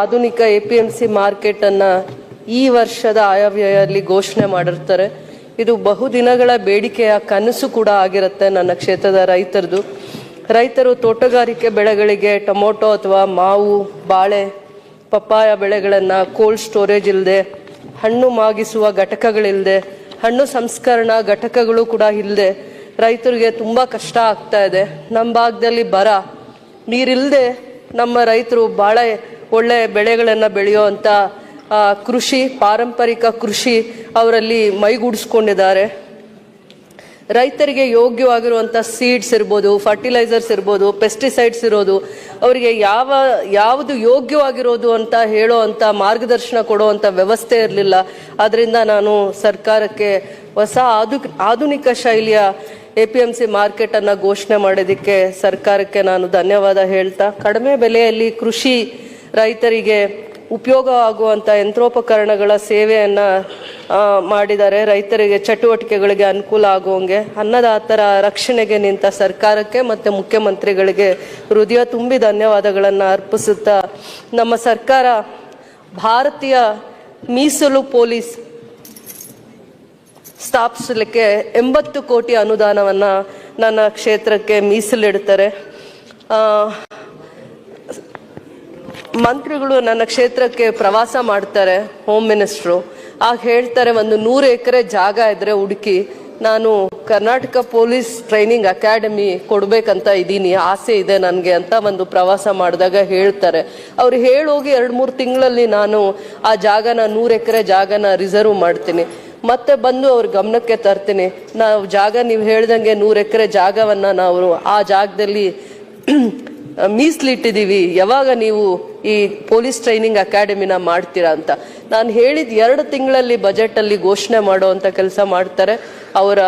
ಆಧುನಿಕ APMC market ಅನ್ನ ಈ ವರ್ಷದ ಆಯವ್ಯಯಲ್ಲಿ ಘೋಷಣೆ ಮಾಡಿರ್ತಾರೆ. ಇದು ಬಹುದಿನಗಳ ಬೇಡಿಕೆಯ ಕನಸು ಕೂಡ ಆಗಿರುತ್ತೆ ನನ್ನ ಕ್ಷೇತ್ರದ ರೈತರದು. ರೈತರು ತೋಟಗಾರಿಕೆ ಬೆಳೆಗಳಿಗೆ ಟೊಮೊಟೊ ಅಥವಾ ಮಾವು, ಬಾಳೆ, ಪಪ್ಪಾಯ ಬೆಳೆಗಳನ್ನು ಕೋಲ್ಡ್ ಸ್ಟೋರೇಜ್ ಇಲ್ಲದೆ, ಹಣ್ಣು ಮಾಗಿಸುವ ಘಟಕಗಳಿಲ್ಲದೆ, ಹಣ್ಣು ಸಂಸ್ಕರಣಾ ಘಟಕಗಳು ಕೂಡ ಇಲ್ಲದೆ ರೈತರಿಗೆ ತುಂಬ ಕಷ್ಟ ಆಗ್ತಾ ಇದೆ. ನಮ್ಮ ಭಾಗದಲ್ಲಿ ಬರ, ನೀರಿಲ್ಲದೆ ನಮ್ಮ ರೈತರು ಭಾಳ ಒಳ್ಳೆ ಬೆಳೆಗಳನ್ನು ಬೆಳೆಯುವಂಥ ಕೃಷಿ, ಪಾರಂಪರಿಕ ಕೃಷಿ ಅವರಲ್ಲಿ ಮೈಗೂಡಿಸ್ಕೊಂಡಿದ್ದಾರೆ. ರೈತರಿಗೆ ಯೋಗ್ಯವಾಗಿರುವಂಥ ಸೀಡ್ಸ್ ಇರ್ಬೋದು, ಫರ್ಟಿಲೈಸರ್ಸ್ ಇರ್ಬೋದು, ಪೆಸ್ಟಿಸೈಡ್ಸ್ ಇರೋದು, ಅವರಿಗೆ ಯಾವುದು ಯೋಗ್ಯವಾಗಿರೋದು ಅಂತ ಹೇಳೋ ಅಂಥ ಮಾರ್ಗದರ್ಶನ ಕೊಡುವಂಥ ವ್ಯವಸ್ಥೆ ಇರಲಿಲ್ಲ. ಅದರಿಂದ ನಾನು ಸರ್ಕಾರಕ್ಕೆ ಹೊಸ ಆಧುನಿಕ ಶೈಲಿಯ APMC ಮಾರ್ಕೆಟನ್ನು ಘೋಷಣೆ ಮಾಡೋದಕ್ಕೆ ಸರ್ಕಾರಕ್ಕೆ ನಾನು ಧನ್ಯವಾದ ಹೇಳ್ತಾ, ಕಡಿಮೆ ಬೆಲೆಯಲ್ಲಿ ಕೃಷಿ ರೈತರಿಗೆ ಉಪಯೋಗ ಆಗುವಂಥ ಯಂತ್ರೋಪಕರಣಗಳ ಸೇವೆಯನ್ನು ಮಾಡಿದ್ದಾರೆ. ರೈತರಿಗೆ ಚಟುವಟಿಕೆಗಳಿಗೆ ಅನುಕೂಲ ಆಗುವಂಗೆ ಅನ್ನದಾತರ ರಕ್ಷಣೆಗೆ ನಿಂತ ಸರ್ಕಾರಕ್ಕೆ ಮತ್ತು ಮುಖ್ಯಮಂತ್ರಿಗಳಿಗೆ ಹೃದಯ ತುಂಬಿ ಧನ್ಯವಾದಗಳನ್ನು ಅರ್ಪಿಸುತ್ತಾ, ನಮ್ಮ ಸರ್ಕಾರ ಭಾರತೀಯ ಮೀಸಲು ಪೊಲೀಸ್ ಸ್ಥಾಪಿಸಲಿಕ್ಕೆ 80 ಕೋಟಿ ಅನುದಾನವನ್ನು ನನ್ನ ಕ್ಷೇತ್ರಕ್ಕೆ ಮೀಸಲಿಡ್ತಾರೆ. ಮಂತ್ರಿಗಳು ನನ್ನ ಕ್ಷೇತ್ರಕ್ಕೆ ಪ್ರವಾಸ ಮಾಡ್ತಾರೆ, ಹೋಮ್ ಮಿನಿಸ್ಟ್ರು. ಆಗ ಹೇಳ್ತಾರೆ, ಒಂದು 100 ಎಕರೆ ಜಾಗ ಇದ್ರೆ ಹುಡುಕಿ, ನಾನು ಕರ್ನಾಟಕ ಪೊಲೀಸ್ ಟ್ರೈನಿಂಗ್ ಅಕಾಡೆಮಿ ಕೊಡ್ಬೇಕಂತ ಇದ್ದೀನಿ, ಆಸೆ ಇದೆ ನನಗೆ ಅಂತ ಒಂದು ಪ್ರವಾಸ ಮಾಡಿದಾಗ ಹೇಳ್ತಾರೆ. ಅವ್ರು ಹೇಳೋಗಿ 2-3 ತಿಂಗಳಲ್ಲಿ ನಾನು ಆ ಜಾಗನ 100 ಎಕರೆ ಜಾಗನ ರಿಸರ್ವ್ ಮಾಡ್ತೀನಿ, ಮತ್ತೆ ಬಂದು ಅವ್ರ ಗಮನಕ್ಕೆ ತರ್ತೀನಿ. ನಾವು ಜಾಗ ನೀವು ಹೇಳ್ದಂಗೆ 100 ಎಕರೆ ಜಾಗವನ್ನು ನಾವು ಆ ಜಾಗದಲ್ಲಿ ಮೀಸಲಿಟ್ಟಿದ್ದೀವಿ, ಯಾವಾಗ ನೀವು ಈ ಪೊಲೀಸ್ ಟ್ರೈನಿಂಗ್ ಅಕಾಡೆಮಿನ ಮಾಡ್ತೀರಾ ಅಂತ. ನಾನು ಹೇಳಿದ 2 ತಿಂಗಳಲ್ಲಿ ಬಜೆಟಲ್ಲಿ ಘೋಷಣೆ ಮಾಡುವಂಥ ಕೆಲಸ ಮಾಡ್ತಾರೆ. ಅವರ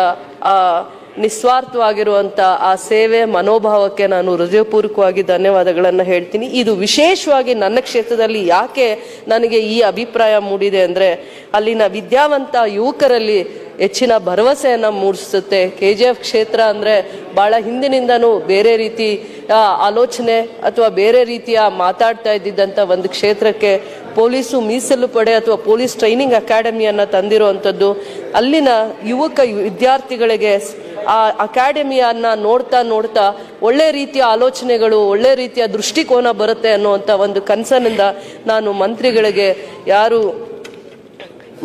ನಿಸ್ವಾರ್ಥವಾಗಿರುವಂಥ ಆ ಸೇವೆ ಮನೋಭಾವಕ್ಕೆ ನಾನು ಹೃದಯಪೂರ್ವಕವಾಗಿ ಧನ್ಯವಾದಗಳನ್ನು ಹೇಳ್ತೀನಿ. ಇದು ವಿಶೇಷವಾಗಿ ನನ್ನ ಕ್ಷೇತ್ರದಲ್ಲಿ ಯಾಕೆ ನನಗೆ ಈ ಅಭಿಪ್ರಾಯ ಮೂಡಿದೆ ಅಂದರೆ, ಅಲ್ಲಿನ ವಿದ್ಯಾವಂತ ಯುವಕರಲ್ಲಿ ಹೆಚ್ಚಿನ ಭರವಸೆಯನ್ನು ಮೂಡಿಸುತ್ತೆ. KGF ಕ್ಷೇತ್ರ ಅಂದರೆ ಭಾಳ ಹಿಂದಿನಿಂದನೂ ಬೇರೆ ರೀತಿ ಆಲೋಚನೆ ಅಥವಾ ಬೇರೆ ರೀತಿಯ ಮಾತಾಡ್ತಾ ಇದ್ದಿದ್ದಂಥ ಒಂದು ಕ್ಷೇತ್ರಕ್ಕೆ ಪೊಲೀಸು ಮೀಸಲು ಪಡೆ ಅಥವಾ ಪೊಲೀಸ್ ಟ್ರೈನಿಂಗ್ ಅಕಾಡೆಮಿಯನ್ನು ತಂದಿರುವಂಥದ್ದು, ಅಲ್ಲಿನ ವಿದ್ಯಾರ್ಥಿಗಳಿಗೆ ಆ ಅಕಾಡೆಮಿಯನ್ನು ನೋಡ್ತಾ ಒಳ್ಳೆ ರೀತಿಯ ಆಲೋಚನೆಗಳು, ಒಳ್ಳೆ ರೀತಿಯ ದೃಷ್ಟಿಕೋನ ಬರುತ್ತೆ ಅನ್ನುವಂಥ ಒಂದು ಕನಸಿನಿಂದ ನಾನು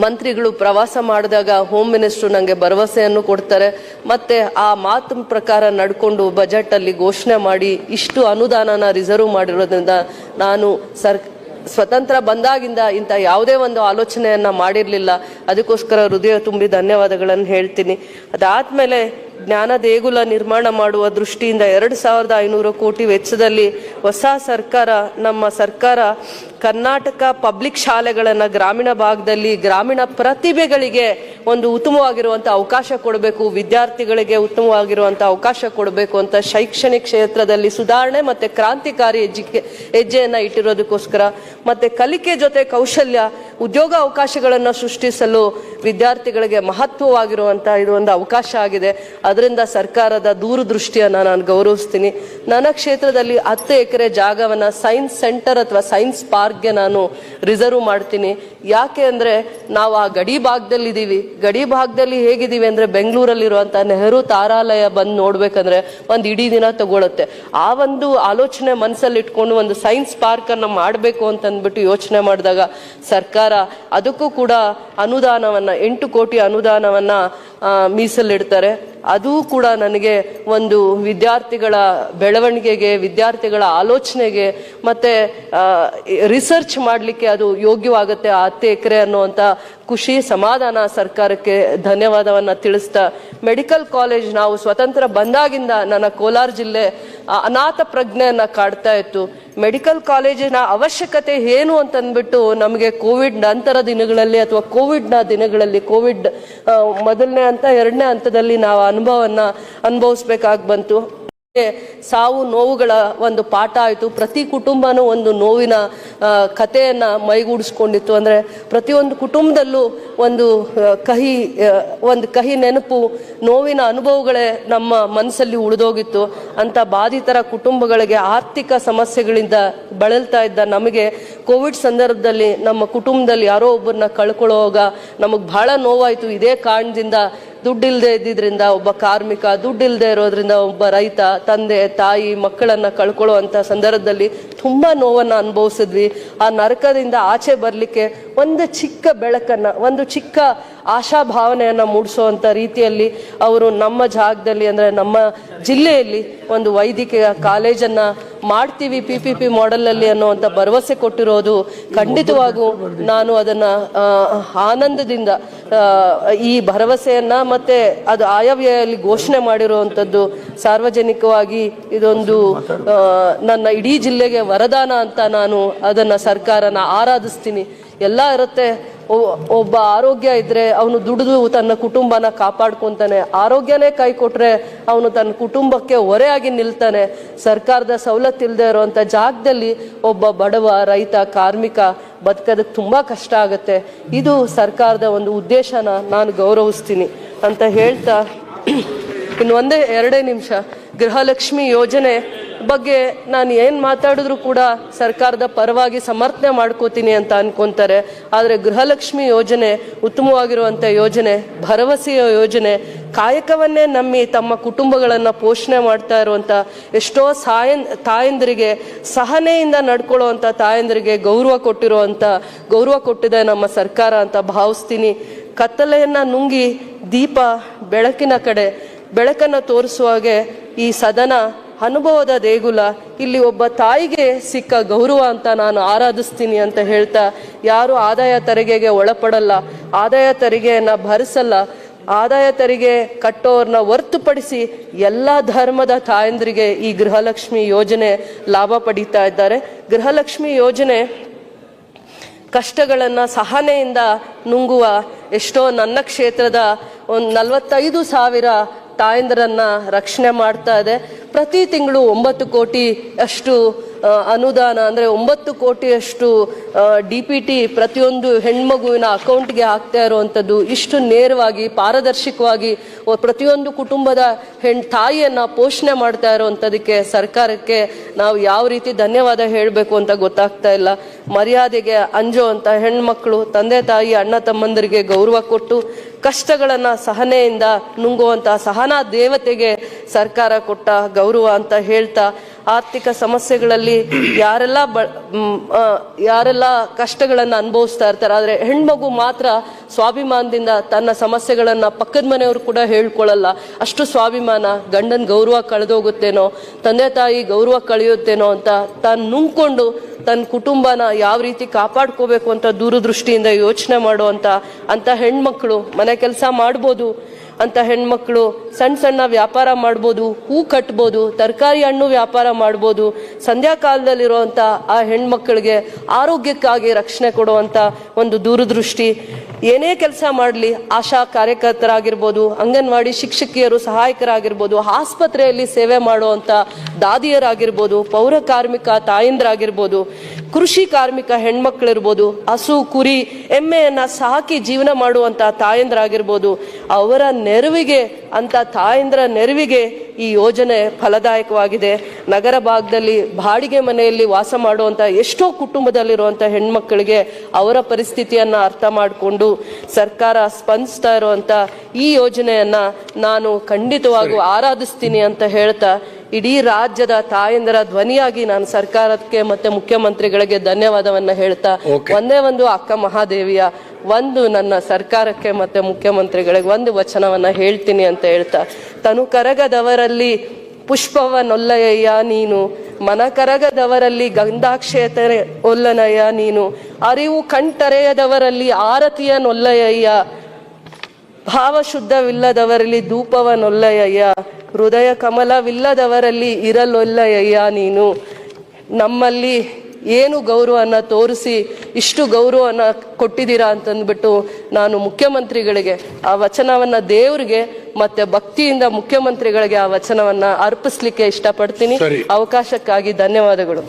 ಮಂತ್ರಿಗಳು ಪ್ರವಾಸ ಮಾಡಿದಾಗ ಹೋಮ್ ಮಿನಿಸ್ಟ್ರು ನನಗೆ ಭರವಸೆಯನ್ನು ಕೊಡ್ತಾರೆ. ಮತ್ತು ಆ ಮಾತು ಪ್ರಕಾರ ನಡ್ಕೊಂಡು ಬಜೆಟಲ್ಲಿ ಘೋಷಣೆ ಮಾಡಿ ಇಷ್ಟು ಅನುದಾನನ ರಿಸರ್ವ್ ಮಾಡಿರೋದ್ರಿಂದ ನಾನು ಸ್ವತಂತ್ರ ಬಂದಾಗಿಂದ ಇಂಥ ಯಾವುದೇ ಒಂದು ಆಲೋಚನೆಯನ್ನು ಮಾಡಿರಲಿಲ್ಲ. ಅದಕ್ಕೋಸ್ಕರ ಹೃದಯ ತುಂಬಿ ಧನ್ಯವಾದಗಳನ್ನು ಹೇಳ್ತೀನಿ. ಅದಾದಮೇಲೆ ಜ್ಞಾನ ದೇಗುಲ ನಿರ್ಮಾಣ ಮಾಡುವ ದೃಷ್ಟಿಯಿಂದ 2500 ಕೋಟಿ ವೆಚ್ಚದಲ್ಲಿ ನಮ್ಮ ಸರ್ಕಾರ ಕರ್ನಾಟಕ ಪಬ್ಲಿಕ್ ಶಾಲೆಗಳನ್ನು ಗ್ರಾಮೀಣ ಭಾಗದಲ್ಲಿ ಗ್ರಾಮೀಣ ಪ್ರತಿಭೆಗಳಿಗೆ ಒಂದು ಉತ್ತಮವಾಗಿರುವಂಥ ಅವಕಾಶ ಕೊಡಬೇಕು, ವಿದ್ಯಾರ್ಥಿಗಳಿಗೆ ಉತ್ತಮವಾಗಿರುವಂಥ ಅವಕಾಶ ಕೊಡಬೇಕು ಅಂತ ಶೈಕ್ಷಣಿಕ ಕ್ಷೇತ್ರದಲ್ಲಿ ಸುಧಾರಣೆ ಮತ್ತು ಕ್ರಾಂತಿಕಾರಿ ಹೆಜ್ಜೆಯನ್ನು ಇಟ್ಟಿರೋದಕ್ಕೋಸ್ಕರ, ಮತ್ತು ಕಲಿಕೆ ಜೊತೆ ಕೌಶಲ್ಯ ಉದ್ಯೋಗ ಅವಕಾಶಗಳನ್ನು ಸೃಷ್ಟಿಸಲು ವಿದ್ಯಾರ್ಥಿಗಳಿಗೆ ಮಹತ್ವವಾಗಿರುವಂಥ ಇದು ಒಂದು ಅವಕಾಶ ಆಗಿದೆ. ಅದರಿಂದ ಸರ್ಕಾರದ ದೂರದೃಷ್ಟಿಯನ್ನು ನಾನು ಗೌರವಿಸ್ತೀನಿ. ನನ್ನ ಕ್ಷೇತ್ರದಲ್ಲಿ 10 ಎಕರೆ ಜಾಗವನ್ನು ಸೈನ್ಸ್ ಸೆಂಟರ್ ಅಥವಾ ಸೈನ್ಸ್ ಪಾರ್ಕ್ಗೆ ನಾನು ರಿಸರ್ವ್ ಮಾಡ್ತೀನಿ. ಯಾಕೆ ಅಂದರೆ ನಾವು ಆ ಗಡಿ ಭಾಗದಲ್ಲಿದ್ದೀವಿ. ಗಡಿ ಭಾಗದಲ್ಲಿ ಹೇಗಿದ್ದೀವಿ ಅಂದರೆ, ಬೆಂಗಳೂರಲ್ಲಿರುವಂಥ ನೆಹರು ತಾರಾಲಯ ಬಂದು ನೋಡ್ಬೇಕಂದ್ರೆ ಒಂದು ಇಡೀ ದಿನ ತಗೊಳುತ್ತೆ. ಆ ಒಂದು ಆಲೋಚನೆ ಮನಸ್ಸಲ್ಲಿ ಇಟ್ಕೊಂಡು ಒಂದು ಸೈನ್ಸ್ ಪಾರ್ಕನ್ನು ಮಾಡಬೇಕು ಅಂತಂದ್ಬಿಟ್ಟು ಯೋಚನೆ ಮಾಡಿದಾಗ ಸರ್ಕಾರ ಅದಕ್ಕೂ ಕೂಡ ಅನುದಾನವನ್ನು 8 ಕೋಟಿ ಅನುದಾನವನ್ನು ಮೀಸಲಿಡ್ತಾರೆ. ಅದು ಕೂಡ ನನಗೆ ಒಂದು ವಿದ್ಯಾರ್ಥಿಗಳ ಬೆಳವಣಿಗೆಗೆ, ವಿದ್ಯಾರ್ಥಿಗಳ ಆಲೋಚನೆಗೆ ಮತ್ತು ರಿಸರ್ಚ್ ಮಾಡಲಿಕ್ಕೆ ಅದು ಯೋಗ್ಯವಾಗುತ್ತೆ. 10 ಎಕರೆ ಅನ್ನುವಂಥ ಖುಷಿ, ಸಮಾಧಾನ ಸರ್ಕಾರಕ್ಕೆ ಧನ್ಯವಾದವನ್ನು ತಿಳಿಸ್ತಾ, ಮೆಡಿಕಲ್ ಕಾಲೇಜ್ ನಾವು ಸ್ವತಂತ್ರ ಬಂದಾಗಿಂದ ನನ್ನ ಕೋಲಾರ ಜಿಲ್ಲೆ ಅನಾಥ ಪ್ರಜ್ಞೆಯನ್ನು ಕಾಡ್ತಾ ಇತ್ತು. ಮೆಡಿಕಲ್ ಕಾಲೇಜಿನ ಅವಶ್ಯಕತೆ ಏನು ಅಂತಂದ್ಬಿಟ್ಟು ನಮಗೆ ಕೋವಿಡ್ ನಂತರ ದಿನಗಳಲ್ಲಿ ಅಥವಾ ಕೋವಿಡ್ನ ದಿನಗಳಲ್ಲಿ, ಕೋವಿಡ್ ಮೊದಲನೇ ಹಂತ 2ನೇ ಹಂತದಲ್ಲಿ ನಾವು ಅನುಭವಿಸ್ಬೇಕಾಗಿ ಬಂತು. ಸಾವು ನೋವುಗಳ ಒಂದು ಪಾಠ ಆಯಿತು. ಪ್ರತಿ ಕುಟುಂಬನೂ ಒಂದು ನೋವಿನ ಕಥೆಯನ್ನು ಮೈಗೂಡಿಸ್ಕೊಂಡಿತ್ತು. ಅಂದರೆ ಪ್ರತಿಯೊಂದು ಕುಟುಂಬದಲ್ಲೂ ಒಂದು ಕಹಿ ನೆನಪು, ನೋವಿನ ಅನುಭವಗಳೇ ನಮ್ಮ ಮನಸ್ಸಲ್ಲಿ ಉಳಿದೋಗಿತ್ತು. ಅಂತ ಬಾಧಿತರ ಕುಟುಂಬಗಳಿಗೆ ಆರ್ಥಿಕ ಸಮಸ್ಯೆಗಳಿಂದ ಬಳಲ್ತಾ ಇದ್ದ ನಮಗೆ ಕೋವಿಡ್ ಸಂದರ್ಭದಲ್ಲಿ ನಮ್ಮ ಕುಟುಂಬದಲ್ಲಿ ಯಾರೋ ಒಬ್ಬರನ್ನ ಕಳ್ಕೊಳ್ಳೋವಾಗ ನಮಗೆ ಬಹಳ ನೋವಾಯಿತು. ಇದೇ ಕಾರಣದಿಂದ ದುಡ್ಡಿಲ್ಲದೆ ಇದ್ದಿದ್ರಿಂದ ಒಬ್ಬ ಕಾರ್ಮಿಕ, ದುಡ್ಡಿಲ್ಲದೆ ಇರೋದ್ರಿಂದ ಒಬ್ಬ ರೈತ, ತಂದೆ ತಾಯಿ ಮಕ್ಕಳನ್ನ ಕಳ್ಕೊಳ್ಳುವಂಥ ಸಂದರ್ಭದಲ್ಲಿ ತುಂಬ ನೋವನ್ನು ಅನುಭವಿಸಿದ್ವಿ. ಆ ನರಕದಿಂದ ಆಚೆ ಬರಲಿಕ್ಕೆ ಒಂದು ಚಿಕ್ಕ ಬೆಳಕನ್ನು, ಒಂದು ಚಿಕ್ಕ ಆಶಾಭಾವನೆಯನ್ನು ಮೂಡಿಸುವಂಥ ರೀತಿಯಲ್ಲಿ ಅವರು ನಮ್ಮ ಜಾಗದಲ್ಲಿ ಅಂದರೆ ನಮ್ಮ ಜಿಲ್ಲೆಯಲ್ಲಿ ಒಂದು ವೈದ್ಯಕೀಯ ಕಾಲೇಜನ್ನು ಮಾಡ್ತೀವಿ PPP ಮಾಡೆಲಲ್ಲಿ ಅನ್ನುವಂಥ ಭರವಸೆ ಕೊಟ್ಟಿರೋದು ಖಂಡಿತವಾಗೂ ನಾನು ಅದನ್ನು ಆನಂದದಿಂದ ಈ ಭರವಸೆಯನ್ನು ಮತ್ತೆ ಅದು ಆಯವ್ಯಯಲ್ಲಿ ಘೋಷಣೆ ಮಾಡಿರುವಂಥದ್ದು ಸಾರ್ವಜನಿಕವಾಗಿ ಇದೊಂದು ನನ್ನ ಇಡೀ ಜಿಲ್ಲೆಗೆ ವರದಾನ ಅಂತ ನಾನು ಅದನ್ನು ಸರ್ಕಾರನ ಆರಾಧಿಸ್ತೀನಿ. ಎಲ್ಲ ಇರುತ್ತೆ, ಒಬ್ಬ ಆರೋಗ್ಯ ಇದ್ರೆ ಅವನು ದುಡಿದು ತನ್ನ ಕುಟುಂಬನ ಕಾಪಾಡ್ಕೊಂತಾನೆ. ಆರೋಗ್ಯನೇ ಕೈ ಕೊಟ್ರೆ ಅವನು ತನ್ನ ಕುಟುಂಬಕ್ಕೆ ಹೊರೆಯಾಗಿ ನಿಲ್ತಾನೆ. ಸರ್ಕಾರದ ಸವಲತ್ತು ಇಲ್ಲದೆ ಇರುವಂಥ ಜಾಗದಲ್ಲಿ ಒಬ್ಬ ಬಡವ ರೈತ ಕಾರ್ಮಿಕ ಬದುಕೋದಕ್ಕೆ ತುಂಬ ಕಷ್ಟ ಆಗುತ್ತೆ. ಇದು ಸರ್ಕಾರದ ಒಂದು ಉದ್ದೇಶನ ನಾನು ಗೌರವಿಸ್ತೀನಿ ಅಂತ ಹೇಳ್ತಾ, ಇನ್ನು ಎರಡೇ ನಿಮಿಷ ಗೃಹಲಕ್ಷ್ಮಿ ಯೋಜನೆ ಬಗ್ಗೆ ನಾನು ಏನು ಮಾತಾಡಿದ್ರು ಕೂಡ ಸರ್ಕಾರದ ಪರವಾಗಿ ಸಮರ್ಥನೆ ಮಾಡ್ಕೋತೀನಿ ಅಂತ ಅನ್ಕೊಂತಾರೆ. ಆದರೆ ಗೃಹಲಕ್ಷ್ಮಿ ಯೋಜನೆ ಉತ್ತಮವಾಗಿರುವಂಥ ಯೋಜನೆ, ಭರವಸೆಯ ಯೋಜನೆ, ಕಾಯಕವನ್ನೇ ನಂಬಿ ತಮ್ಮ ಕುಟುಂಬಗಳನ್ನು ಪೋಷಣೆ ಮಾಡ್ತಾ ಇರುವಂಥ ಎಷ್ಟೋ ತಾಯಂದರಿಗೆ, ಸಹನೆಯಿಂದ ನಡ್ಕೊಳ್ಳುವಂಥ ತಾಯಂದರಿಗೆ ಗೌರವ ಕೊಟ್ಟಿದೆ ನಮ್ಮ ಸರ್ಕಾರ ಅಂತ ಭಾವಿಸ್ತೀನಿ. ಕತ್ತಲೆಯನ್ನು ನುಂಗಿ ದೀಪ ಬೆಳಕಿನ ಕಡೆ ಬೆಳಕನ್ನು ತೋರಿಸುವಾಗೆ ಈ ಸದನ ಅನುಭವದ ದೇಗುಲ. ಇಲ್ಲಿ ಒಬ್ಬ ತಾಯಿಗೆ ಸಿಕ್ಕ ಗೌರವ ಅಂತ ನಾನು ಆರಾಧಿಸ್ತೀನಿ ಅಂತ ಹೇಳ್ತಾ, ಯಾರು ಆದಾಯ ತೆರಿಗೆಗೆ ಒಳಪಡಲ್ಲ, ಆದಾಯ ತೆರಿಗೆಯನ್ನು ಭರಿಸಲ್ಲ, ಆದಾಯ ತೆರಿಗೆ ಕಟ್ಟೋರ್ನ ಹೊರತುಪಡಿಸಿ ಎಲ್ಲ ಧರ್ಮದ ತಾಯಂದ್ರಿಗೆ ಈ ಗೃಹಲಕ್ಷ್ಮಿ ಯೋಜನೆ ಲಾಭ ಪಡೀತಾ ಇದ್ದಾರೆ. ಗೃಹಲಕ್ಷ್ಮಿ ಯೋಜನೆ ಕಷ್ಟಗಳನ್ನು ಸಹನೆಯಿಂದ ನುಂಗುವ ಎಷ್ಟೋ ನನ್ನ ಕ್ಷೇತ್ರದ 45,000 ತಾಯಂದಿರನ್ನ ರಕ್ಷಣೆ ಮಾಡ್ತಾ ಇದೆ. ಪ್ರತಿ ತಿಂಗಳು 9 ಕೋಟಿ ಅಷ್ಟು ಅನುದಾನ ಅಂದರೆ 9 ಕೋಟಿಯಷ್ಟು DPT ಪ್ರತಿಯೊಂದು ಹೆಣ್ಮಗುವಿನ ಅಕೌಂಟ್ಗೆ ಹಾಕ್ತಾ ಇರುವಂಥದ್ದು, ಇಷ್ಟು ನೇರವಾಗಿ ಪಾರದರ್ಶಕವಾಗಿ ಪ್ರತಿಯೊಂದು ಕುಟುಂಬದ ತಾಯಿಯನ್ನು ಪೋಷಣೆ ಮಾಡ್ತಾ ಇರುವಂಥದಕ್ಕೆ ಸರ್ಕಾರಕ್ಕೆ ನಾವು ಯಾವ ರೀತಿ ಧನ್ಯವಾದ ಹೇಳಬೇಕು ಅಂತ ಗೊತ್ತಾಗ್ತಾ ಇಲ್ಲ. ಮರ್ಯಾದೆಗೆ ಅಂಜುವಂಥ ಹೆಣ್ಮಕ್ಳು, ತಂದೆ ತಾಯಿ ಅಣ್ಣ ತಮ್ಮಂದರಿಗೆ ಗೌರವ ಕೊಟ್ಟು ಕಷ್ಟಗಳನ್ನು ಸಹನೆಯಿಂದ ನುಂಗುವಂಥ ಸಹನಾ ದೇವತೆಗೆ ಸರ್ಕಾರ ಕೊಟ್ಟ ಗೌರವ ಅಂತ ಹೇಳ್ತಾ, ಆರ್ಥಿಕ ಸಮಸ್ಯೆಗಳಲ್ಲಿ ಯಾರೆಲ್ಲ ಕಷ್ಟಗಳನ್ನು ಅನುಭವಿಸ್ತಾ ಇರ್ತಾರೆ, ಆದರೆ ಹೆಣ್ಮಗು ಮಾತ್ರ ಸ್ವಾಭಿಮಾನದಿಂದ ತನ್ನ ಸಮಸ್ಯೆಗಳನ್ನು ಪಕ್ಕದ ಮನೆಯವರು ಕೂಡ ಹೇಳ್ಕೊಳ್ಳಲ್ಲ. ಅಷ್ಟು ಸ್ವಾಭಿಮಾನ, ಗಂಡನ ಗೌರವ ಕಳೆದೋಗುತ್ತೇನೋ, ತಂದೆ ತಾಯಿ ಗೌರವ ಕಳೆಯುತ್ತೇನೋ ಅಂತ ತಾನು ನುಂಗ್ಕೊಂಡು ತನ್ನ ಕುಟುಂಬನ ಯಾವ ರೀತಿ ಕಾಪಾಡ್ಕೋಬೇಕು ಅಂತ ದೂರದೃಷ್ಟಿಯಿಂದ ಯೋಚನೆ ಮಾಡುವಂಥ ಹೆಣ್ಮಕ್ಳು ಮನೆ ಕೆಲಸ ಮಾಡ್ಬೋದು, ಅಂತ ಹೆಣ್ಮಕ್ಳು ಸಣ್ಣ ಸಣ್ಣ ವ್ಯಾಪಾರ ಮಾಡ್ಬೋದು, ಹೂ ಕಟ್ಬೋದು, ತರಕಾರಿ ಹಣ್ಣು ವ್ಯಾಪಾರ ಮಾಡ್ಬೋದು. ಸಂಧ್ಯಾ ಕಾಲದಲ್ಲಿರುವಂಥ ಆ ಹೆಣ್ಮಕ್ಳಿಗೆ ಆರೋಗ್ಯಕ್ಕಾಗಿ ರಕ್ಷಣೆ ಕೊಡುವಂಥ ಒಂದು ದೂರದೃಷ್ಟಿ. ಏನೇ ಕೆಲಸ ಮಾಡಲಿ, ಆಶಾ ಕಾರ್ಯಕರ್ತರಾಗಿರ್ಬೋದು, ಅಂಗನವಾಡಿ ಶಿಕ್ಷಕಿಯರು ಸಹಾಯಕರಾಗಿರ್ಬೋದು, ಆಸ್ಪತ್ರೆಯಲ್ಲಿ ಸೇವೆ ಮಾಡುವಂಥ ದಾದಿಯರಾಗಿರ್ಬೋದು, ಪೌರ ಕಾರ್ಮಿಕ ತಾಯಂದ್ರಾಗಿರ್ಬೋದು, ಕೃಷಿ ಕಾರ್ಮಿಕ ಹೆಣ್ಮಕ್ಳಿರ್ಬೋದು, ಹಸು ಕುರಿ ಎಮ್ಮೆಯನ್ನು ಸಾಕಿ ಜೀವನ ಮಾಡುವಂಥ ತಾಯಂದ್ರಾಗಿರ್ಬೋದು, ಅವರ ನೆರವಿಗೆ ತಾಯಂದ್ರ ನೆರವಿಗೆ ಈ ಯೋಜನೆ ಫಲದಾಯಕವಾಗಿದೆ. ನಗರ ಭಾಗದಲ್ಲಿ ಬಾಡಿಗೆ ಮನೆಯಲ್ಲಿ ವಾಸ ಮಾಡುವಂಥ ಎಷ್ಟೋ ಕುಟುಂಬದಲ್ಲಿರುವಂಥ ಹೆಣ್ಮಕ್ಳಿಗೆ ಅವರ ಪರಿಸ್ಥಿತಿಯನ್ನು ಅರ್ಥ ಮಾಡಿಕೊಂಡು ಸರ್ಕಾರ ಸ್ಪಂದಿಸ್ತಾ ಇರುವಂಥ ಈ ಯೋಜನೆಯನ್ನು ನಾನು ಖಂಡಿತವಾಗೂ ಆರಾಧಿಸ್ತೀನಿ ಅಂತ ಹೇಳ್ತಾ, ಇಡೀ ರಾಜ್ಯದ ತಾಯಂದರ ಧ್ವನಿಯಾಗಿ ನಾನು ಸರ್ಕಾರಕ್ಕೆ ಮತ್ತೆ ಮುಖ್ಯಮಂತ್ರಿಗಳಿಗೆ ಧನ್ಯವಾದವನ್ನ ಹೇಳ್ತಾ, ಒಂದೇ ಅಕ್ಕ ಮಹಾದೇವಿಯ ನನ್ನ ಸರ್ಕಾರಕ್ಕೆ ಮತ್ತೆ ಮುಖ್ಯಮಂತ್ರಿಗಳಿಗೆ ಒಂದು ವಚನವನ್ನ ಹೇಳ್ತೀನಿ ಅಂತ ಹೇಳ್ತಾ, ತನು ಕರಗದವರಲ್ಲಿ ಪುಷ್ಪವನ್ನೊಲ್ಲಯ್ಯ ನೀನು, ಮನ ಕರಗದವರಲ್ಲಿ ಗಂಧಾಕ್ಷೇತರೆ ಒಲ್ಲನಯ್ಯ ನೀನು, ಅರಿವು ಕಣ್ತರೆಯದವರಲ್ಲಿ ಆರತಿಯನ್ನೊಲ್ಲಯ್ಯ, ಭಾವಶುದ್ಧವಿಲ್ಲದವರಲ್ಲಿ ಧೂಪವನ್ನೊಲ್ಲಯ್ಯ, ಹೃದಯ ಕಮಲವಿಲ್ಲದವರಲ್ಲಿ ಇರಲೊಲ್ಲಯ್ಯ ನೀನು. ನಮ್ಮಲ್ಲಿ ಏನು ಗೌರವನ ತೋರಿಸಿ ಇಷ್ಟು ಗೌರವನ ಕೊಟ್ಟಿದ್ದೀರಾ ಅಂತಂದ್ಬಿಟ್ಟು ನಾನು ಮುಖ್ಯಮಂತ್ರಿಗಳಿಗೆ ಆ ವಚನವನ್ನ ದೇವರಿಗೆ ಮತ್ತೆ ಭಕ್ತಿಯಿಂದ ಮುಖ್ಯಮಂತ್ರಿಗಳಿಗೆ ಆ ವಚನವನ್ನ ಅರ್ಪಿಸ್ಲಿಕ್ಕೆ ಇಷ್ಟಪಡ್ತೀನಿ. ಅವಕಾಶಕ್ಕಾಗಿ ಧನ್ಯವಾದಗಳು.